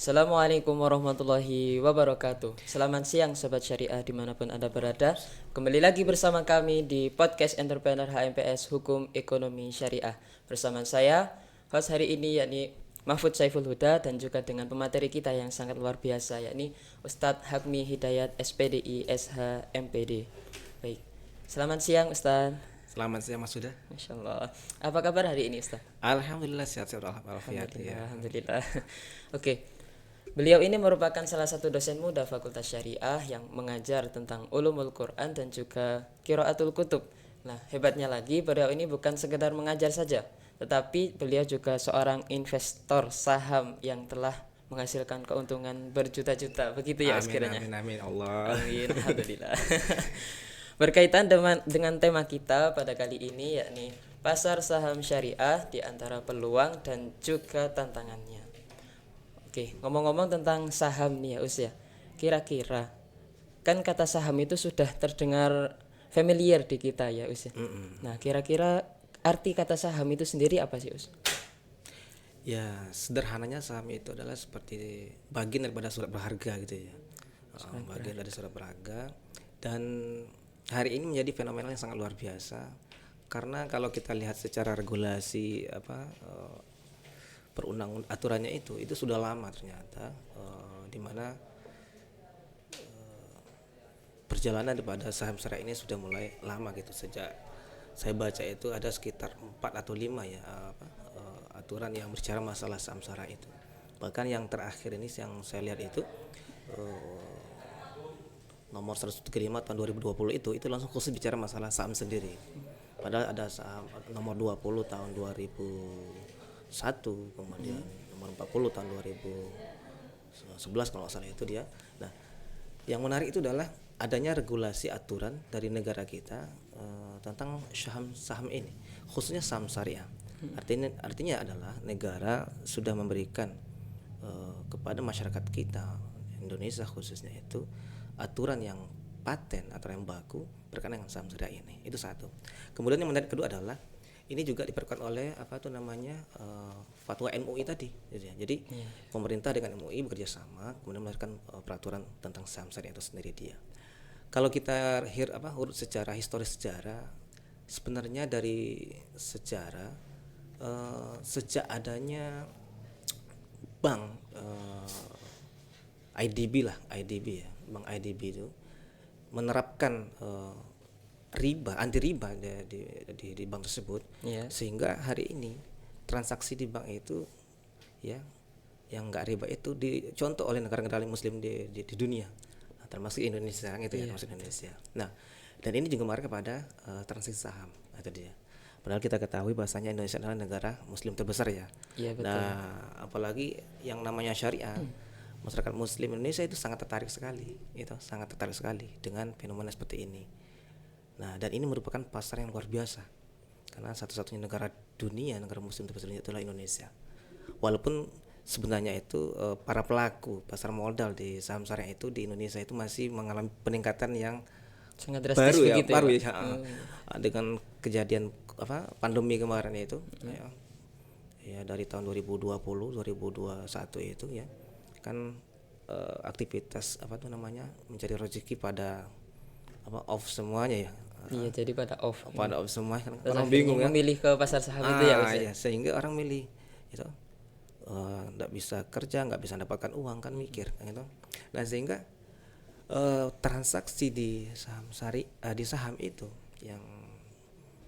Assalamualaikum warahmatullahi wabarakatuh. Selamat siang Sobat Syariah dimanapun Anda berada. Kembali lagi bersama kami di Podcast Entrepreneur HMPS Hukum Ekonomi Syariah. Bersama saya, host hari ini yakni Mahfud Saiful Huda, dan juga dengan pemateri kita yang sangat luar biasa yakni Ustadz Hakmi Hidayat SPDI SH MPD. Baik, selamat siang Ustadz. Selamat siang Mas Huda. Masya Allah. Apa kabar hari ini Ustadz? Alhamdulillah sehat-sehat walafiat ya. Alhamdulillah. Oke. Beliau ini merupakan salah satu dosen muda Fakultas Syariah yang mengajar tentang ulumul Quran dan juga qiraatul kutub. Nah, hebatnya lagi beliau ini bukan sekedar mengajar saja, tetapi beliau juga seorang investor saham yang telah menghasilkan keuntungan berjuta-juta. Begitu ya sekiranya. Amin Allah. Amin, alhamdulillah. Berkaitan dengan tema kita pada kali ini yakni pasar saham syariah di antara peluang dan juga tantangannya. Oke, ngomong-ngomong tentang saham nih ya Us ya. Kira-kira kan kata saham itu sudah terdengar familiar di kita ya Us ya. Nah, kira-kira arti kata saham itu sendiri apa sih Us? Ya, sederhananya saham itu adalah seperti bagian daripada surat berharga gitu ya. Bagian dari surat berharga, dan hari ini menjadi fenomena yang sangat luar biasa. Karena kalau kita lihat secara regulasi perundang aturannya itu sudah lama ternyata, di mana perjalanan daripada saham syariah ini sudah mulai lama gitu. Sejak saya baca itu ada sekitar 4 atau 5 ya aturan yang berbicara masalah saham syariah itu. Bahkan yang terakhir ini yang saya lihat itu nomor 135 tahun 2020 itu langsung khusus bicara masalah saham sendiri. Padahal ada saham nomor 20 tahun 2001, kemudian nomor 40 tahun 2011 kalau nggak salah itu dia. Nah, yang menarik itu adalah adanya regulasi aturan dari negara kita tentang saham ini, khususnya saham syariah. Artinya adalah negara sudah memberikan kepada masyarakat kita Indonesia khususnya itu aturan yang paten, aturan yang baku berkaitan dengan saham syariah ini. Itu satu. Kemudian yang menarik kedua adalah ini juga diperkuat oleh fatwa MUI tadi. Jadi pemerintah dengan MUI bekerja sama kemudian melahirkan peraturan tentang saham syariah itu sendiri dia. Kalau kita urut secara historis sejarah, sebenarnya dari sejarah sejak adanya bank IDB ya, bank IDB itu menerapkan anti riba di bank tersebut, sehingga hari ini transaksi di bank itu ya yang nggak riba itu dicontoh oleh negara-negara muslim di dunia, termasuk Indonesia gitu ya, termasuk Indonesia. Nah, dan ini juga mengarah kepada transaksi saham itu dia. Padahal kita ketahui bahasanya Indonesia adalah negara muslim terbesar ya. Betul. Nah, apalagi yang namanya syariah, masyarakat muslim Indonesia itu sangat tertarik sekali dengan fenomena seperti ini. Nah, dan ini merupakan pasar yang luar biasa karena satu-satunya negara muslim terbesar itulah Indonesia. Walaupun sebenarnya itu para pelaku pasar modal di saham syariah itu di Indonesia itu masih mengalami peningkatan yang sangat drastis baru ya. Dengan kejadian pandemi kemarin itu ya dari tahun 2020 2021 itu ya kan aktivitas mencari rezeki pada off semuanya ya. Iya, jadi pada off Semua kan orang bingung ya memilih ke pasar saham itu ya, ya, sehingga orang milih itu nggak bisa kerja, nggak bisa mendapatkan uang kan mikir gitu. Nah, sehingga transaksi di saham di saham itu yang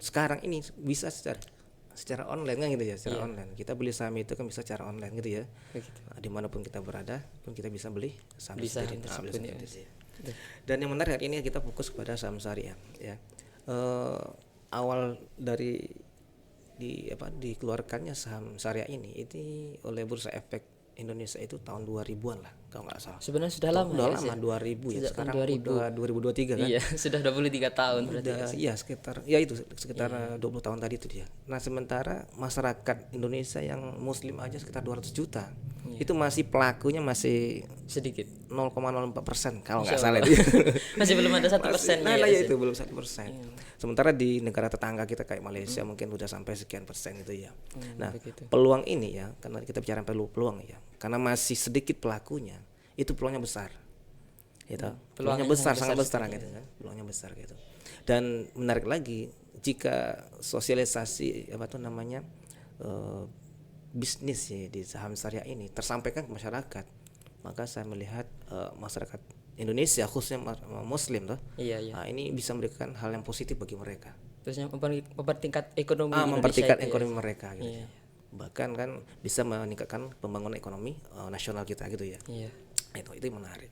sekarang ini bisa secara online kan gitu ya, online. Kita beli saham itu kan bisa secara online gitu ya. Nah, dimanapun kita berada pun kita bisa beli saham sendiri. Dan yang menarik hari ini kita fokus kepada saham syariah ya. Awal dari dikeluarkannya saham syariah ini oleh Bursa Efek Indonesia itu tahun 2000-an lah kalau nggak salah. Sebenarnya sudah lama ya. 2000 ya. Sekarang 2000. udah 2023 kan. Iya, sudah 23 tahun berarti. Iya, sekitar 20 tahun tadi itu dia. Nah, sementara masyarakat Indonesia yang muslim aja sekitar 200 juta. itu masih pelakunya masih sedikit. 0,04% kalau nggak Insya salah Allah. itu. Masih belum ada 1%. Nah, Ya, ya Ustaz. itu belum 1%. Sementara di negara tetangga kita kayak Malaysia mungkin udah sampai sekian persen itu ya. Nah, begitu. peluang ini ya, karena kita bicara peluang ya, karena masih sedikit pelakunya, itu peluangnya besar. Gitu. Peluangnya Peluangnya besar, sangat sangat besar besar gitu kan. Peluangnya besar gitu. Dan menarik lagi, jika sosialisasi apa tuh namanya bisnis ya di saham syariah ini tersampaikan ke masyarakat, maka saya melihat masyarakat Indonesia khususnya Muslim tuh, Iya, iya. ini bisa memberikan hal yang positif bagi mereka. Terusnya mempertingkat ekonomi Indonesia Mempertingkat itu ya. ekonomi mereka gitu. Iya. Ya. Bahkan kan bisa meningkatkan pembangunan ekonomi nasional kita gitu ya. Iya. Itu yang menarik.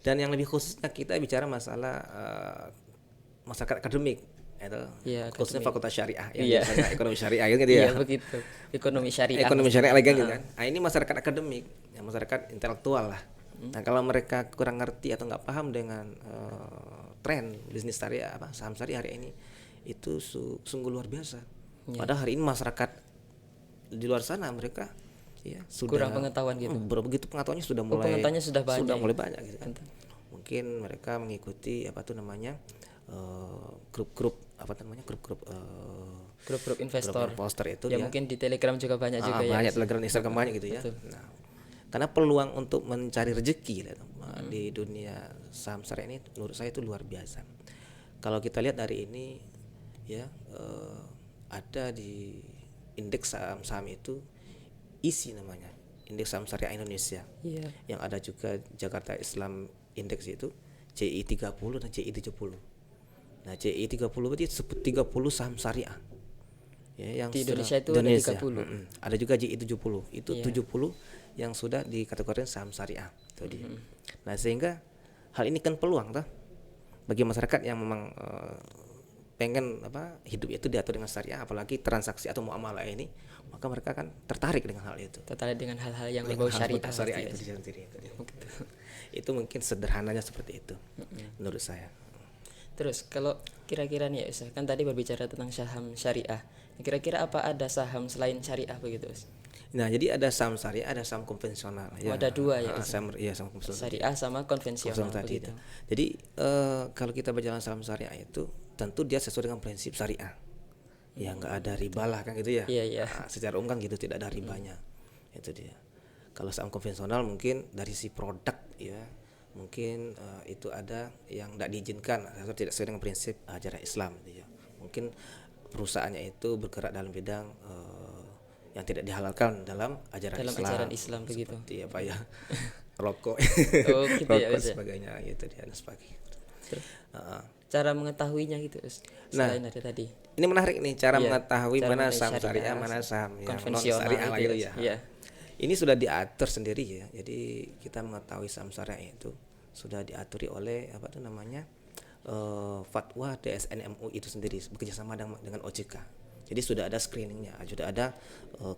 Dan yang lebih khususnya kita bicara masalah masyarakat akademik itu Iya, khususnya akademik. fakultas syariah ya, Iya. biasanya ekonomi syariah gitu ya. Iya, begitu. Ekonomi syariah. Ekonomi syariah lagi gitu kan. Nah, ini masyarakat akademik, ya masyarakat intelektual lah. Nah, kalau mereka kurang ngerti atau nggak paham dengan tren bisnis syariah apa saham syariah hari ini, itu sungguh luar biasa. Padahal hari ini masyarakat di luar sana mereka ya sudah Kurang pengetahuan gitu. begitu pengetahuannya sudah mulai pengetahuannya sudah banyak. mulai banyak gitu kan. Mungkin mereka mengikuti apa tuh namanya grup-grup apa namanya grup-grup Grup-grup investor. poster itu Ya dia mungkin di Telegram juga banyak juga ya. banyak Telegram Instagram banyak gitu ya. Nah, karena peluang untuk mencari rezeki gitu, di dunia saham syariah ini menurut saya itu luar biasa. Kalau kita lihat hari ini ya ada di indeks saham-saham itu isi namanya indeks saham syariah Indonesia. Iya. Yang ada juga Jakarta Islam Index itu JI 30 dan JI 70. Nah, JI 30 berarti 30 saham syariah. Ya, yang Di sudah- Indonesia itu Indonesia. ada 30. Ada juga JI 70. Itu Iya. 70 yang sudah dikategorikan saham syariah. Itu dia. Nah, sehingga hal ini kan peluang toh bagi masyarakat yang memang pengen hidup itu diatur dengan syariah, apalagi transaksi atau muamalah ini, maka mereka kan tertarik dengan hal itu. Tertarik dengan hal-hal yang Dengan berbau hal syariah. syariah pasti itu ya. sendiri itu dia. Itu mungkin sederhananya seperti itu menurut saya. Terus kalau kira-kira nih ya Ustaz, kan tadi berbicara tentang saham syariah. Kira-kira apa ada saham selain syariah begitu Ustaz? Nah, jadi ada saham syariah, ada saham konvensional. ada dua ya, Saham konvensional. Syariah sama konvensional Tadi. begitu. Jadi kalau kita berjalan saham syariah itu tentu dia sesuai dengan prinsip syariah. Ya nggak ada riba lah kan gitu ya. Iya, iya. Nah, secara umum kan gitu tidak ada ribanya. Itu dia. Kalau saham konvensional mungkin dari si produk ya mungkin itu ada yang tidak diizinkan atau tidak sesuai dengan prinsip ajaran Islam gitu ya. Mungkin perusahaannya itu bergerak dalam bidang yang tidak dihalalkan dalam ajaran Dalam Islam. ajaran Islam begitu. Seperti apa ya? Rokok. Oh, gitu ya, Rokok Ustaz. sebagainya gitu dia dan sebagainya. Cara mengetahuinya gitu Ustaz. Selain dari tadi. Ini menarik nih cara Iya, mengetahui cara mana mengenai saham syariah, syariah, mana saham yang non konvensional syariah lah itu gitu ya. ya. Iya. Ini sudah diatur sendiri ya. Jadi kita mengetahui saham syariah itu sudah diaturi oleh apa tuh namanya fatwa DSN MUI itu sendiri bekerjasama dengan OJK. Jadi sudah ada screeningnya, sudah ada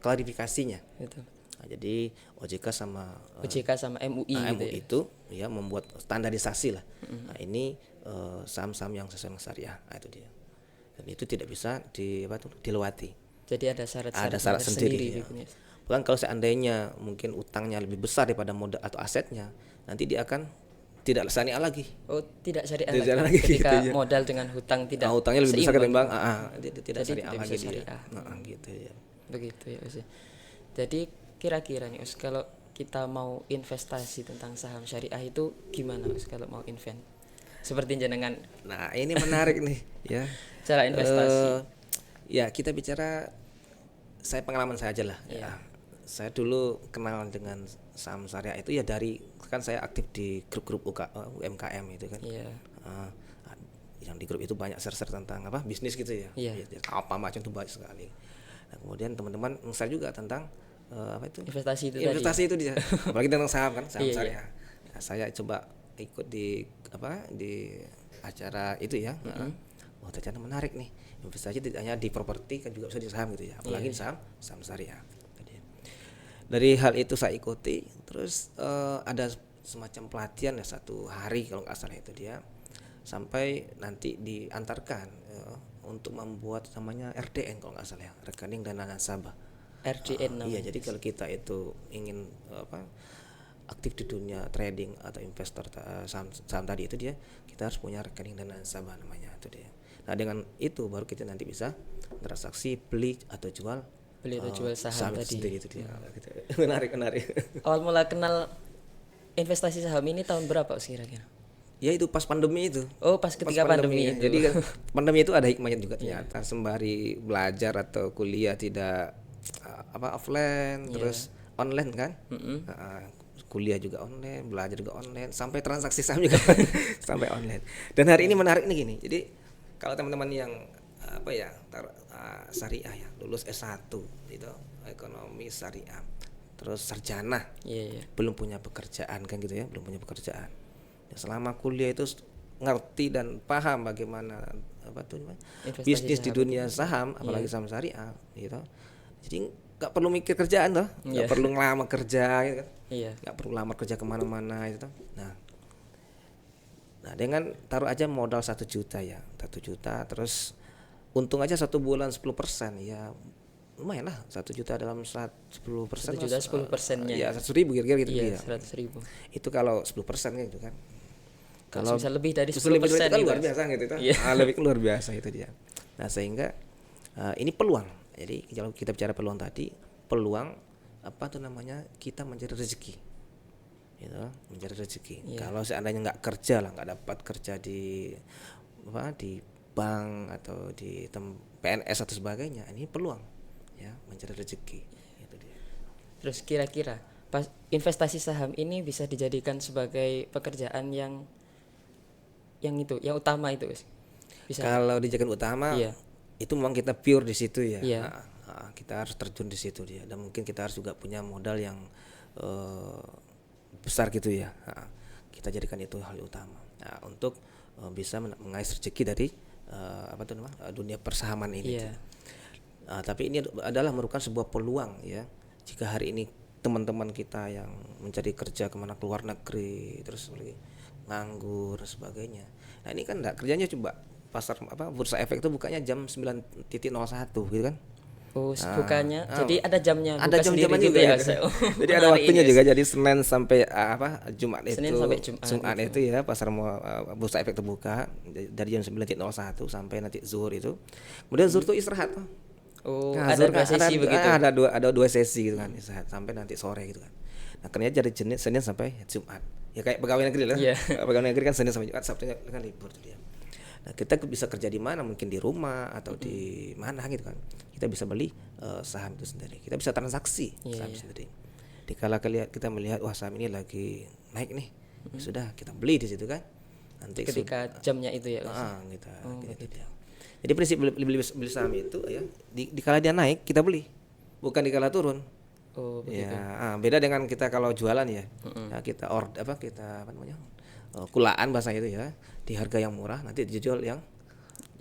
klarifikasinya. Gitu. Nah, jadi OJK sama OJK sama MUI gitu MUI ya. itu ya membuat standarisasi lah. Nah, ini saham-saham yang sesuai dengan syariah. Nah, itu dia. Dan itu tidak bisa dilewati. Jadi ada syarat-syarat Ada syarat sendiri ya. gitu ya. Bahkan kalau seandainya mungkin utangnya lebih besar daripada modal atau asetnya, nanti dia akan tidak syariah lagi. Oh, tidak syariah Tidak lagi. lagi, Ketika gitu ya. modal dengan hutang tidak Nah, utangnya lebih besar seimbang. ketimbang tidak Jadi syariah tidak lagi bisa dia. syariah. Gitu ya. Begitu ya Ustaz. Jadi kira-kira nih Ustaz, kalau kita mau investasi tentang saham syariah itu gimana Ustaz kalau mau invest? Seperti jenengan Nah, ini menarik nih ya. cara investasi. Ya, kita bicara saya pengalaman saya aja lah. Iya. Ya. Saya dulu kenal dengan saham syariah itu ya dari kan saya aktif di grup-grup UMKM itu kan. Iya. Yang di grup itu banyak share-share tentang bisnis gitu ya. Iya. Ya, apa macam tuh banyak sekali. Nah, kemudian teman-teman share juga tentang Investasi itu investasi itu dia. Apalagi tentang saham kan, saham Iya, iya. syariah. Nah, saya coba ikut di acara itu ya. Wah, ternyata menarik nih. Investasi tidak hanya di properti kan juga bisa di saham gitu ya. Apalagi saham syariah. Dari hal itu saya ikuti, terus ada semacam pelatihan ya 1 hari kalau nggak salah itu dia, sampai nanti diantarkan untuk membuat namanya RDN kalau nggak salah ya, rekening dana nasabah. RDN Iya, namanya. jadi kalau kita itu ingin aktif di dunia trading atau investor saham tadi itu dia, kita harus punya rekening dan nasabah namanya itu dia. Nah dengan itu baru kita nanti bisa transaksi beli atau jual Beli atau jual saham saham itu tadi. sendiri itu dia. Gitu. Menarik. Awal mula kenal investasi saham ini tahun berapa Us kira-kira? Ya itu pas pandemi itu. Oh, pas ketika pandemi Ya. itu. Jadi kan pandemi itu ada hikmahnya juga ternyata, sembari belajar atau kuliah tidak offline terus online kan. Kuliah juga online, belajar juga online, sampai transaksi saham juga sampai online. Dan hari ini menarik nih gini. Jadi kalau teman-teman yang syariah ya, lulus S1 gitu, ekonomi syariah, terus sarjana, Iya. belum punya pekerjaan kan gitu ya, belum punya pekerjaan. Ya, selama kuliah itu ngerti dan paham bagaimana Investasi bisnis di saham. dunia saham, apalagi saham syariah gitu. Jadi nggak perlu mikir kerjaan toh, nggak perlu ngelamar kerja gitu kan. Iya. Nggak perlu lamar kerja kemana-mana itu. Nah dengan taruh aja modal 1 juta ya, 1 juta, terus untung aja 1 bulan 10%, ya lumayan lah. 1 juta dalam 10%, 1 juta 10%-nya. ya 100.000 kira-kira gitu Iya, ya. 100.000. Itu kalau 10% gitu kan. Kalau bisa lebih dari bisa lebih 10% itu kan nih, luar Mas. biasa gitu kan. Iya. Lebih luar biasa itu dia. Nah sehingga ini peluang. Jadi kalau kita bicara peluang tadi, peluang kita mencari rezeki, gitu, mencari rezeki. Kalau seandainya nggak kerja lah, nggak dapat kerja di bank atau di PNS atau sebagainya, ini peluang ya mencari rezeki. Itu dia. Terus kira-kira pas investasi saham ini bisa dijadikan sebagai pekerjaan yang utama itu, Mas? Bisa. Kalau dijadikan utama, Iya. itu memang kita pure di situ ya. Iya. Kita harus terjun di situ dia, dan mungkin kita harus juga punya modal yang besar gitu ya. Kita jadikan itu hal utama. Nah, untuk bisa mengais rezeki dari dunia persahaman ini. Iya. Tapi ini adalah merupakan sebuah peluang ya. Jika hari ini teman-teman kita yang mencari kerja kemana, keluar negeri, terus lagi nganggur dan sebagainya. Nah ini kan enggak, kerjanya coba bursa efek itu bukanya jam 9.01 gitu kan. Oh, bukannya. Jadi ada jamnya, Ada buka sendiri jam-jamannya gitu juga ya. gitu. Oh, Jadi ada menarik waktunya ini, juga, Mas. jadi Senin sampai Jumat itu. Senin sampai Jumat itu ya pasar bursa efek terbuka dari jam 9.01 sampai nanti zuhur itu. Kemudian zuhur itu istirahat tuh. Oh, Nah, ada zuhur dua sesi begitu. Ada dua sesi gitu kan, istirahat sampai nanti sore gitu kan. Nah, kerjanya dari Senin sampai Jumat. Ya kayak pegawai negeri lah. Iya. Pegawai negeri kan Senin sampai Jumat, Sabtunya kan libur tuh dia. Nah, kita bisa kerja di mana, mungkin di rumah atau di mana gitu kan. Kita bisa beli saham itu sendiri. Kita bisa transaksi saham sendiri. Dikala kita melihat wah saham ini lagi naik nih, ya sudah kita beli di situ kan. Nanti Ketika jamnya itu ya, Mas. gitu dia. Jadi prinsip beli saham itu ya, dikala dia naik kita beli, bukan dikala turun. Oh, begitu. Ya, beda dengan kita kalau jualan ya. Nah, kita kulaan bahasa itu ya, di harga yang murah nanti dijual yang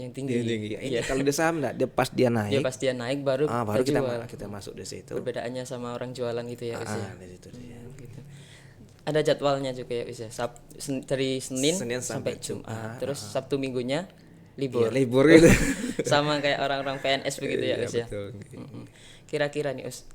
tinggi. Ini kalau di saham enggak, dia pas dia naik. Ya pas dia naik baru jual. kita masuk di situ. Perbedaannya sama orang jualan gitu ya, Mas. Di situ dia. Gitu. Ada jadwalnya juga ya, Mas. Dari Senin sampai Jumat. Terus Sabtu Minggunya libur. Iya, libur gitu. Sama kayak orang-orang PNS begitu ya, Iya, Mas ya. betul. Kira-kira nih, Us,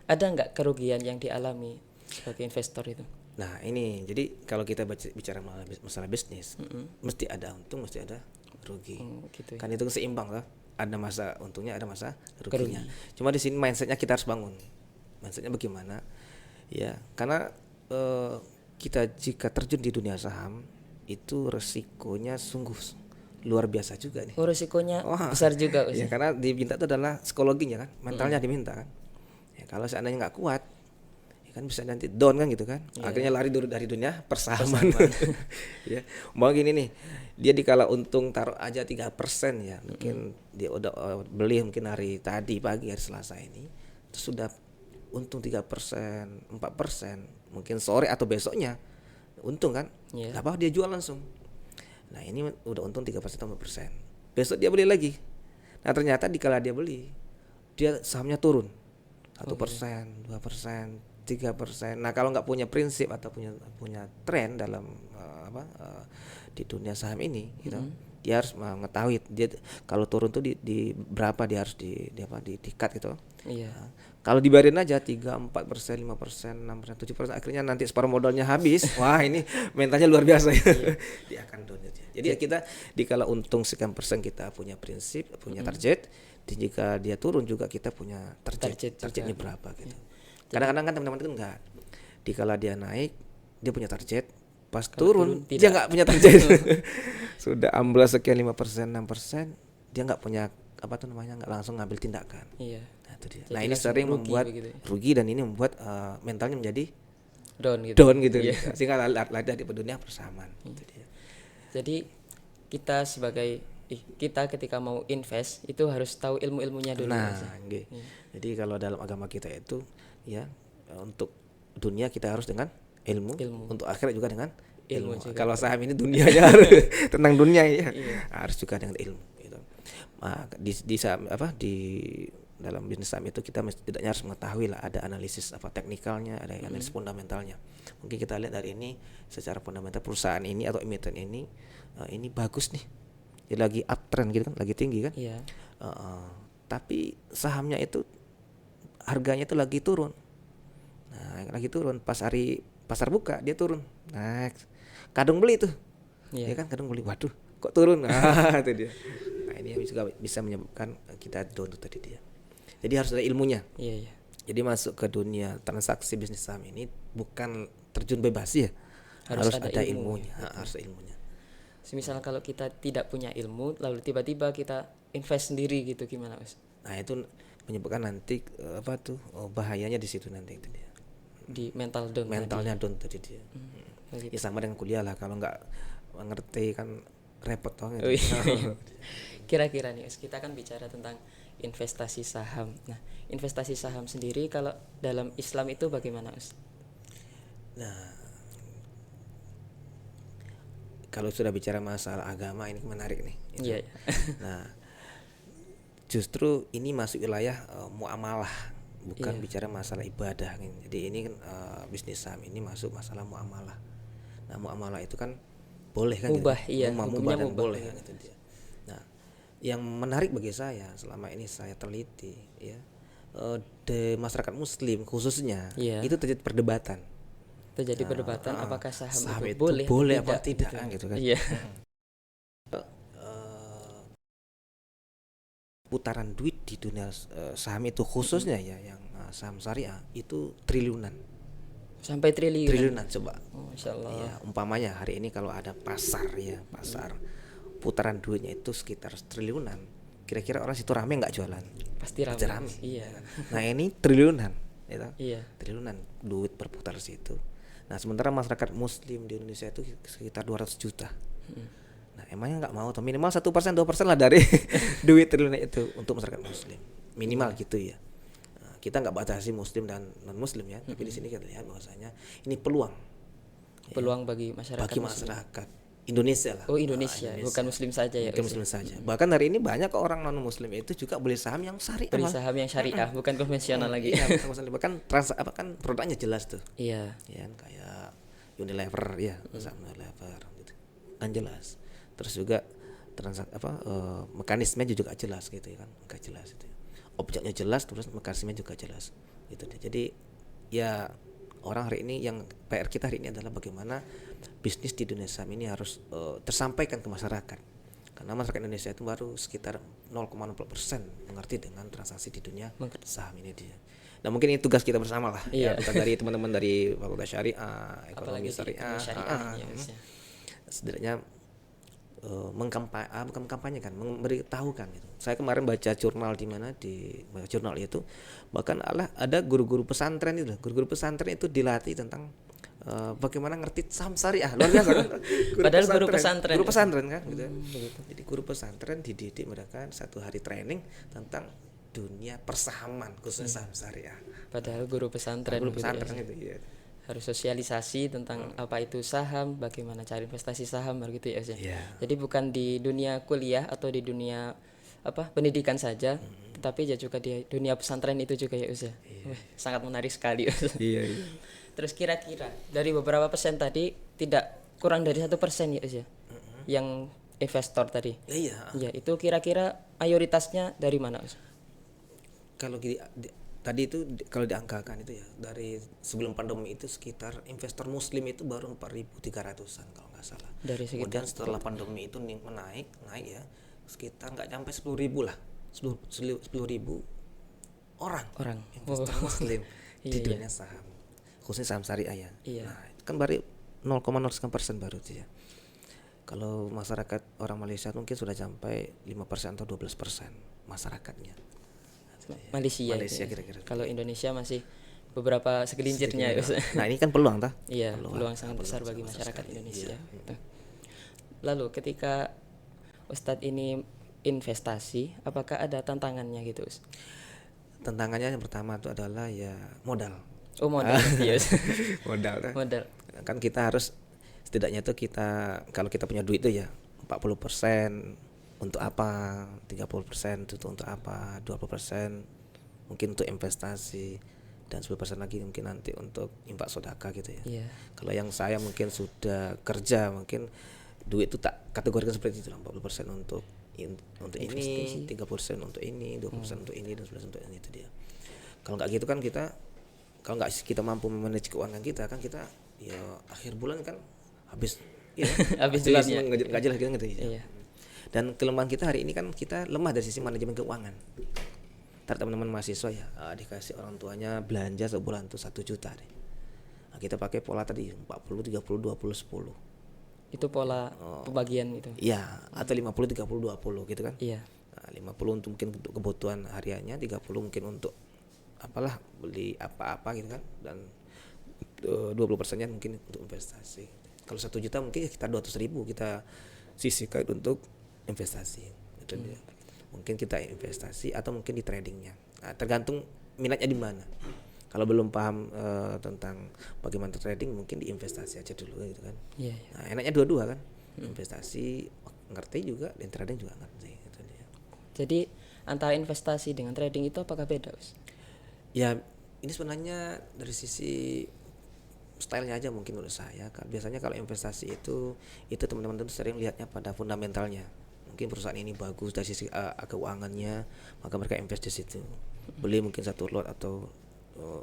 ada nggak kerugian yang dialami sebagai investor itu? Nah ini jadi kalau kita bicara masalah bisnis, mesti ada untung, mesti ada rugi. Gitu ya. Kan itu seimbang lah. Ada masa untungnya, ada masa ruginya. Cuma di sini mindsetnya kita harus bangun. Mindsetnya bagaimana? Ya karena kita jika terjun di dunia saham itu resikonya sungguh luar biasa juga nih. Oh, risikonya besar juga, Us. Ya karena diminta itu adalah psikologinya kan, mentalnya diminta kan. Ya kalau seandainya nggak kuat, kan bisa nanti down kan gitu kan. Akhirnya lari dari dunia persahaman. Ya mau gini nih, dia dikala untung taruh aja 3% ya, mungkin dia udah beli mungkin hari tadi pagi, hari Selasa ini, terus sudah untung 3%, 4%, mungkin sore atau besoknya untung kan. Apa dia jual langsung. Nah ini udah untung 3% atau 4%, besok dia beli lagi. Nah ternyata dikala dia beli, dia sahamnya turun 1%, 2%, 3%. Nah kalau nggak punya prinsip atau punya tren dalam di dunia saham ini, gitu, dia harus mengetahui dia kalau turun tuh di berapa dia harus di cut gitu. Iya. Kalau dibiarin aja 3, 4%, 5%, 6%, 7%, akhirnya nanti separuh modalnya habis. Wah, ini mentalnya luar biasa ya. Dia akan down aja. Jadi kita dikala untung sekian persen kita punya prinsip, punya target. Jika dia turun juga kita punya targetnya berapa gitu. Kadang-kadang kan teman-teman itu enggak. Dikala dia naik, dia punya target. Pas turun dia nggak punya target. Sudah amblas sekian 5%, 6%, dia nggak punya apa tuh namanya, nggak langsung ngambil tindakan. Iya. Nah, itu dia. Jadi Nah, ini langsung sering rugi membuat begitu ya. rugi dan ini membuat mentalnya menjadi Down gitu. down gitu. Iya. Sehingga lari di dunia persamaan. Itu dia. Jadi kita ketika mau invest itu harus tahu ilmu-ilmunya dulu. Nah, Mas. nggih. Jadi kalau dalam agama kita itu ya untuk dunia kita harus dengan ilmu. Untuk akhirat juga dengan ilmu. Juga. Kalau saham ini dunianya harus tentang dunia ya. Harus juga dengan ilmu gitu. Nah, di saham di dalam bisnis saham itu kita setidaknya harus mengetahui lah, ada analisis teknikalnya, ada analisis fundamentalnya. Mungkin kita lihat dari ini secara fundamental perusahaan ini atau emiten ini bagus nih. Jadi lagi uptrend gitu kan, lagi tinggi kan. Iya. Tapi sahamnya itu harganya itu lagi turun. Nah, lagi turun pas hari pasar buka dia turun. Nah, kadung beli tuh. Iya. Ya kan, kadung beli. Waduh, kok turun? Nah, itu dia. Nah, ini juga bisa menyebabkan kita down tuh tadi dia. Jadi harus ada ilmunya. Iya. Jadi masuk ke dunia transaksi bisnis saham ini bukan terjun bebas ya. Harus ada ilmunya. Harus ada ilmunya. Semisal kalau kita tidak punya ilmu lalu tiba-tiba kita invest sendiri gitu, gimana Mas? Nah, itu menyebabkan nanti bahayanya di situ nanti itu dia. Di mental down. Mentalnya down tadi dia. Gitu. Ya sama dengan kuliah lah, kalau nggak ngerti kan repot banget. Oh, iya. Kira-kira nih Mas, kita kan bicara tentang investasi saham. Nah, investasi saham sendiri kalau dalam Islam itu bagaimana Mas? Nah, kalau sudah bicara masalah agama ini menarik nih. Iya. Nah, justru ini masuk wilayah muamalah, bukan bicara masalah ibadah. Jadi ini kan bisnis saham ini masuk masalah muamalah. Nah, muamalah itu kan boleh kan? Mubah, gitu. iya. Mubah dan Mubah, boleh iya. kan itu dia. Nah, yang menarik bagi saya selama ini saya teliti ya, di masyarakat Muslim khususnya itu terjadi perdebatan. Terjadi perdebatan apakah saham itu boleh apa tidak kan gitu kan. Iya. Putaran duit di dunia saham itu khususnya ya yang saham syariah itu triliunan. Sampai Triliunan coba. Masya Allah. Ya, umpamanya hari ini kalau ada pasar putaran duitnya itu sekitar triliunan. Kira-kira orang situ rame nggak jualan? Pasti rame. Iya. Nah, ini triliunan, gitu. Iya. Triliunan duit berputar situ. Nah, sementara masyarakat Muslim di Indonesia itu sekitar 200 juta. Nah, emangnya nggak mau atau minimal 1%, 2% lah dari duit triliunan itu untuk masyarakat Muslim, minimal gitu ya. Nah, kita nggak batasi Muslim dan non Muslim ya, tapi di sini kita lihat bahwasanya ini peluang bagi masyarakat. Bagi masyarakat Indonesia lah. Oh, Indonesia, bukan Muslim saja ya. Bukan Muslim saja. Bahkan hari ini banyak orang non Muslim itu juga beli saham yang syariah. Beli saham yang syariah, bukan konvensional lagi. Iya, bahkan kan produknya jelas tuh. Iya. Ya, kayak Unilever ya, saham Unilever gitu. Kan jelas. Terus juga mekanismenya juga jelas gitu ya kan. Enggak jelas itu. Objeknya jelas, terus mekanismenya juga jelas. Gitu deh. Jadi ya orang hari ini yang PR kita hari ini adalah bagaimana bisnis di dunia saham ini harus tersampaikan ke masyarakat, karena masyarakat Indonesia itu baru sekitar 0,04% mengerti dengan transaksi di dunia saham ini dia. Nah, mungkin ini tugas kita bersama lah ya, bukan dari teman-teman dari Fakultas Syariah, Ekonomi Syariah, setidaknya mengkampanyekan, memberitahukan gitu. Saya kemarin baca jurnal baca jurnal itu bahkan ada guru-guru pesantren itu. Guru-guru pesantren itu dilatih tentang bagaimana ngerti saham syariah. Luar biasa kan? Padahal guru pesantren kan gitu. Jadi guru pesantren dididik mereka 1 hari training tentang dunia persahaman khususnya saham syariah. Padahal guru pesantren gitu ya. Harus sosialisasi tentang apa itu saham, bagaimana cara investasi saham gitu ya. Jadi bukan di dunia kuliah atau di dunia pendidikan saja, tetapi juga di dunia pesantren itu juga ya Ustaz. Sangat menarik sekali Ustaz. Iya. Terus kira-kira dari beberapa persen tadi tidak kurang dari 1% ya Ustaz. Yang investor tadi. Iya. Ya, itu kira-kira mayoritasnya dari mana Ustaz? Kalau tadi itu kalau diangkakan itu ya dari sebelum pandemi itu sekitar investor muslim itu baru 4.300-an kalau nggak salah. Dari Kemudian sekitar setelah pandemi itu naik ya sekitar nggak sampai 10.000 lah, 10.000 orang orang. investor muslim di Iya, iya. dunia saham, khususnya saham syariah ya. Iya. Nah itu kan baru 0,01% baru itu ya. Kalau masyarakat orang Malaysia mungkin sudah sampai 5% atau 12% masyarakatnya. Malaysia, Malaysia itu ya. kira-kira. Kalau Indonesia masih beberapa segelintirnya ya, Ustaz. Nah ini kan peluang tah? Iya, peluang sangat besar bagi masyarakat Indonesia. Gitu. Lalu ketika Ustadz ini investasi, apakah ada tantangannya gitu, Ustaz? Tantangannya yang pertama itu adalah ya modal. Oh, modal pasti ya, Ustaz. Modal kan? Modal. Kan kita harus setidaknya tuh kalau kita punya duit itu ya 40% untuk apa, 30% itu untuk apa, 20% mungkin untuk investasi, dan 10% lagi mungkin nanti untuk infak sedekah gitu ya. Iya. Kalau yang saya mungkin sudah kerja, mungkin duit itu tak kategorikan seperti itu lah, 40% untuk ini, 30% untuk ini, 20% untuk ini, dan 10% untuk ini, itu dia. Kalau nggak gitu kan kalau nggak kita mampu memanage keuangan kita kan kita ya akhir bulan kan habis ya Habis jelas duitnya. nggak jelas gitu ya. Iya. Dan kelemahan kita hari ini kan kita lemah dari sisi manajemen keuangan. Ntar teman-teman mahasiswa ya dikasih orang tuanya belanja sebulan tuh 1 juta deh. Nah, kita pakai pola tadi 40, 30, 20, 10. Itu pola pembagian itu. Iya, atau 50, 30, 20 gitu kan. Iya. Nah, 50 untuk mungkin untuk kebutuhan hariannya, 30 mungkin untuk apalah beli apa-apa gitu kan, dan 20%-nya mungkin untuk investasi. Kalau 1 juta mungkin kita 200.000 kita sisihkan untuk investasi. Itu dia. Mungkin kita investasi atau mungkin di tradingnya. Nah, tergantung minatnya di mana. Kalau belum paham tentang bagaimana trading, mungkin di investasi aja dulu gitu kan. Iya. Nah, enaknya dua-dua kan. Investasi ngerti juga, dan trading juga ngerti. Itu dia. Jadi antara investasi dengan trading itu apakah beda, Ustaz? Ya ini sebenarnya dari sisi stylenya aja mungkin menurut saya. Biasanya kalau investasi itu teman-teman tuh sering lihatnya pada fundamentalnya. Mungkin perusahaan ini bagus dari sisi keuangannya, maka mereka invest di situ. Beli mungkin 1 lot atau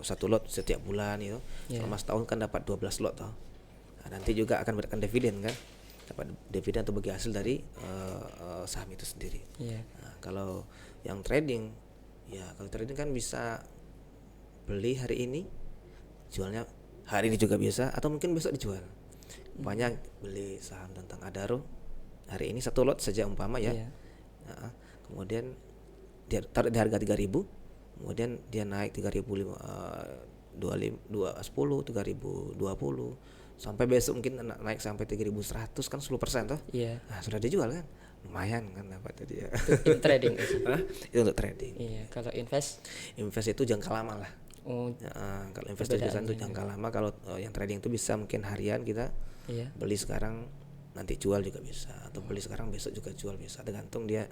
1 lot setiap bulan itu. Selama setahun kan dapat 12 lot toh. Nah, nanti juga akan berikan dividen kan. Dapat dividen atau bagi hasil dari saham itu sendiri. Iya. Nah, kalau yang trading kan bisa beli hari ini, jualnya hari ini juga bisa, atau mungkin besok dijual. Banyak beli saham tentang Adaro hari ini 1 lot saja umpama ya. Iya. Nah, kemudian dia taruh di harga 3.000, kemudian dia naik 3.010, 3.020 sampai besok mungkin naik sampai 3.100 kan 10% toh. Iya. Nah, sudah dijual kan, lumayan kan dapat tadi ya. Itu trading. Hah? Itu untuk trading. Iya, kalau invest Itu jangka lama lah. Kalau investasi itu jangka lama. Kalau yang trading itu bisa mungkin harian kita iya. beli sekarang nanti jual juga bisa, atau beli sekarang besok juga jual bisa, tergantung dia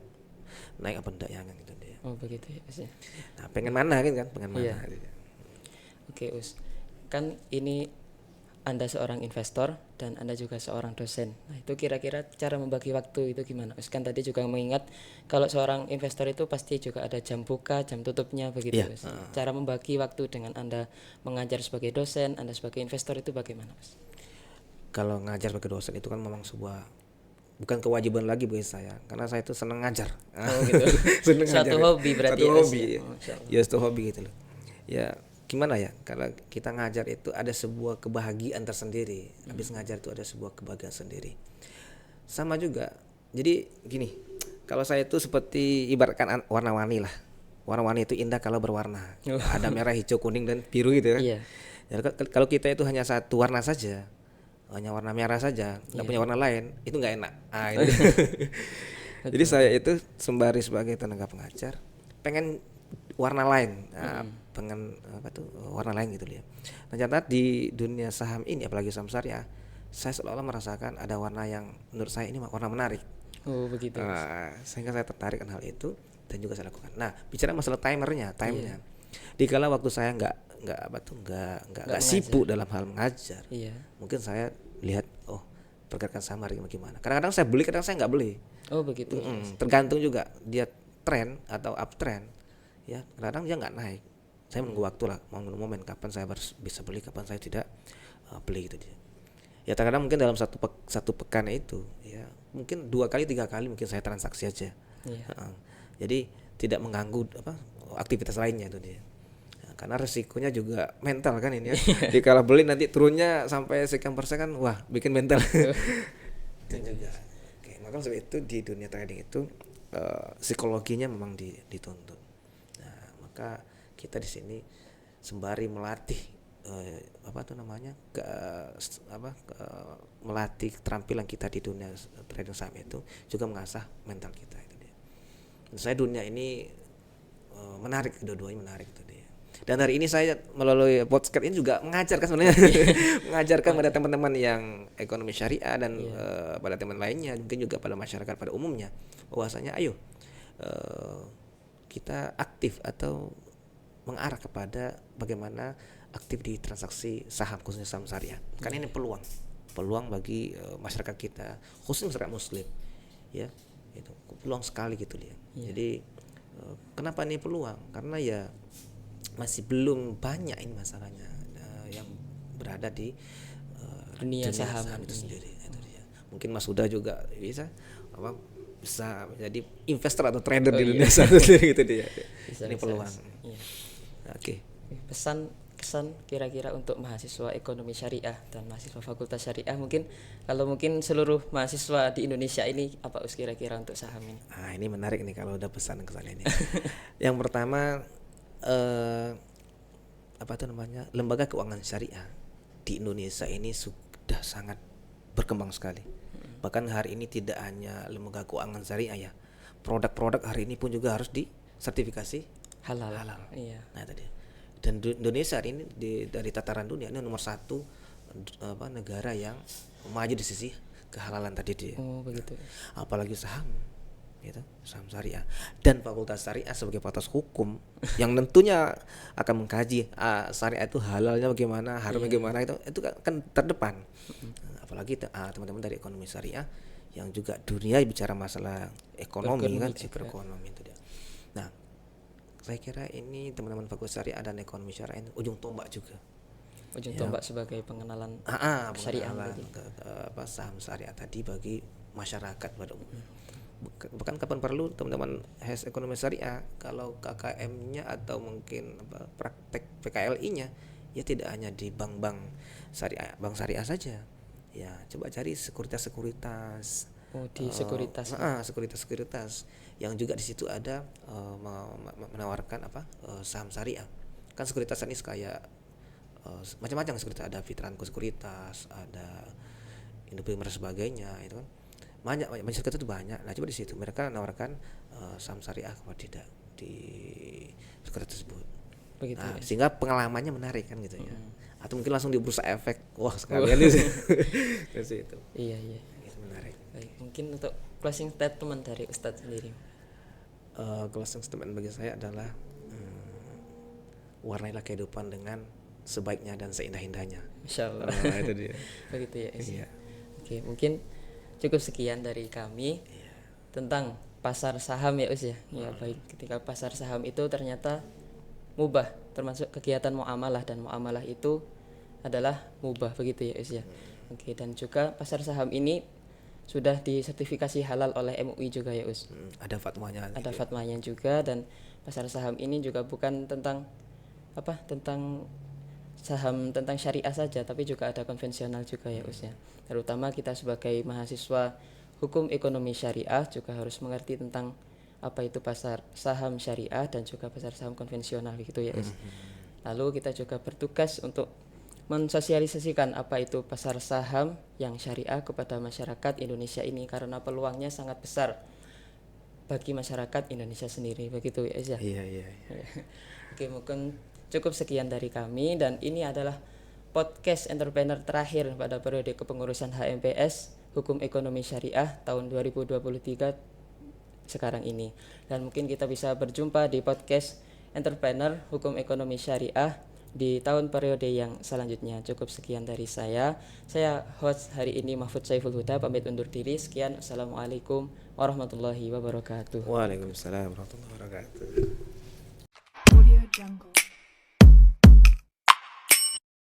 naik apa enggak ya kan gitu dia. Oh, begitu ya, Ustaz. Nah, pengen mana kan pengen mana. Iya. Oke, Us. Kan ini Anda seorang investor dan Anda juga seorang dosen. Nah, itu kira-kira cara membagi waktu itu gimana? Us, kan tadi juga mengingat kalau seorang investor itu pasti juga ada jam buka, jam tutupnya begitu, Iya. Us. Cara membagi waktu dengan Anda mengajar sebagai dosen, Anda sebagai investor itu bagaimana, Us? Kalau ngajar sebagai dosen itu kan memang bukan kewajiban lagi bagi saya, karena saya itu senang ngajar. Oh, gitu. Senang Satu ngajar. hobi berarti Satu ya, Us, hobi. ya? Ya. Masya Allah. Ya, satu hobi gitu loh. Ya, gimana ya? Kalau kita ngajar itu ada sebuah kebahagiaan tersendiri. Habis ngajar itu ada sebuah kebahagiaan sendiri. Sama juga. Jadi gini, kalau saya itu seperti ibaratkan warna-warni lah. Warna-warni itu indah kalau berwarna. Ada merah, hijau, kuning, dan biru gitu kan. Iya. Ya, kalau kita itu hanya satu warna saja, hanya warna merah saja, nggak punya warna lain, itu nggak enak. Itu. Jadi saya itu sembari sebagai tenaga pengajar pengen warna lain, pengen warna lain gitu ya. Ternyata di dunia saham ini, apalagi saham syariah, saya seolah-olah merasakan ada warna yang menurut saya ini warna menarik. Oh, begitu. Sehingga saya tertarik dengan hal itu dan juga saya lakukan. Nah, bicara masalah timenya. Dikala waktu saya nggak sibuk dalam hal mengajar, Iya. mungkin saya lihat pergerakan saham hari ini gimana. Kadang-kadang saya beli, kadang saya nggak beli. Oh, begitu. Tergantung juga dia trend atau uptrend, ya kadang dia nggak naik. Saya menunggu waktu lah, momen kapan saya harus bisa beli, kapan saya tidak beli gitu dia. Ya terkadang mungkin dalam satu pekan itu ya mungkin 2 kali 3 kali mungkin saya transaksi aja. Iya. Jadi tidak mengganggu aktivitas lainnya itu dia. Nah, karena resikonya juga mental kan ini ya. Jadi kalau beli nanti turunnya sampai sekian persen kan, wah bikin mental. Itu juga. Oke, maka sebab itu di dunia trading itu psikologinya memang dituntut. Nah, maka kita di sini sembari melatih melatih keterampilan kita di dunia trading saham itu juga mengasah mental kita itu dia. Menurut saya dunia ini menarik, kedua-duanya menarik itu dia. Dan hari ini saya melalui podcast ini juga mengajarkan sebenarnya mengajarkan pada teman-teman yang ekonomi syariah dan pada teman lainnya, mungkin juga pada masyarakat pada umumnya, bahwasanya ayo kita aktif atau mengarah kepada bagaimana aktif di transaksi saham, khususnya saham syariah. Karena ini peluang bagi masyarakat kita, khususnya masyarakat muslim ya, itu peluang sekali gitu dia. Jadi kenapa ini peluang? Karena ya masih belum banyak ini masalahnya yang berada di Dunia saham itu sendiri itu dia. Mungkin Mas Huda juga bisa jadi investor atau trader di dunia saham sendiri gitu dia. Ini peluang. Oke. Kesan kira-kira untuk mahasiswa ekonomi syariah dan mahasiswa fakultas syariah, mungkin seluruh mahasiswa di Indonesia ini apa kira-kira untuk saham ini? Ini menarik nih kalau udah pesan ini. Yang pertama lembaga keuangan syariah di Indonesia ini sudah sangat berkembang sekali. Bahkan hari ini tidak hanya lembaga keuangan syariah ya, produk-produk hari ini pun juga harus disertifikasi halal. Iya. Nah tadi. Dan Indonesia hari ini dari tataran dunia ini nomor 1 negara yang maju di sisi kehalalan tadi dia. Oh begitu. Apalagi saham, gitu, saham syariah dan fakultas syariah sebagai fakultas hukum yang tentunya akan mengkaji syariah itu halalnya bagaimana, haramnya bagaimana, itu kan terdepan. Apalagi teman-teman dari ekonomi syariah yang juga dunia bicara masalah ekonomi kan, ekonomi itu dia. Nah, saya kira ini teman-teman fakultas syariah dan ekonomi syariah ini ujung tombak juga. Ujung tombak sebagai pengenalan syariah saham syariah tadi bagi masyarakat pada umumnya. Bahkan kapan perlu teman-teman ekonomi syariah kalau KKM-nya atau mungkin praktek PKLI-nya ya tidak hanya di bank syariah saja. Ya, coba cari sekuritas. Sekuritas yang juga di situ ada menawarkan saham syariah. Kan sekuritas ini kayak macam-macam sekuritas, ada Fitranco sekuritas, ada Indoprimer sebagainya, itu kan banyak sekuritas itu banyak. Nah coba di situ mereka menawarkan saham syariah kepada tidak di sekuritas tersebut. Begitu, ya. Sehingga pengalamannya menarik kan gitu ya. Atau mungkin langsung di bursa efek, wah sekalian itu. Iya. Menarik. Baik, mungkin untuk closing statement dari Ustadz sendiri. Closing statement bagi saya adalah warnailah kehidupan dengan sebaiknya dan seindah-indahnya. Insyaallah. Itu dia. Begitu ya. Iya. Oke, mungkin cukup sekian dari kami tentang pasar saham ya Us ya. Ya baik, ketika pasar saham itu ternyata mubah, termasuk kegiatan muamalah, dan muamalah itu adalah mubah begitu ya Us ya. Oke, dan juga pasar saham ini sudah disertifikasi halal oleh MUI juga ya Us. Ada fatwanya. Ada fatwanya juga, dan pasar saham ini juga bukan tentang saham tentang syariah saja, tapi juga ada konvensional juga ya Us ya. Terutama kita sebagai mahasiswa hukum ekonomi syariah juga harus mengerti tentang apa itu pasar saham syariah dan juga pasar saham konvensional gitu ya Us. Lalu kita juga bertugas untuk mensosialisasikan apa itu pasar saham yang syariah kepada masyarakat Indonesia ini, karena peluangnya sangat besar bagi masyarakat Indonesia sendiri begitu ya Us ya. Iya. Oke, mungkin cukup sekian dari kami, dan ini adalah podcast entrepreneur terakhir pada periode kepengurusan HMPS Hukum Ekonomi Syariah tahun 2023 sekarang ini. Dan mungkin kita bisa berjumpa di podcast entrepreneur Hukum Ekonomi Syariah di tahun periode yang selanjutnya. Cukup sekian dari saya host hari ini Mahfud Saiful Huda, pamit undur diri. Sekian, assalamualaikum warahmatullahi wabarakatuh. Waalaikumsalam warahmatullahi wabarakatuh. Jungle.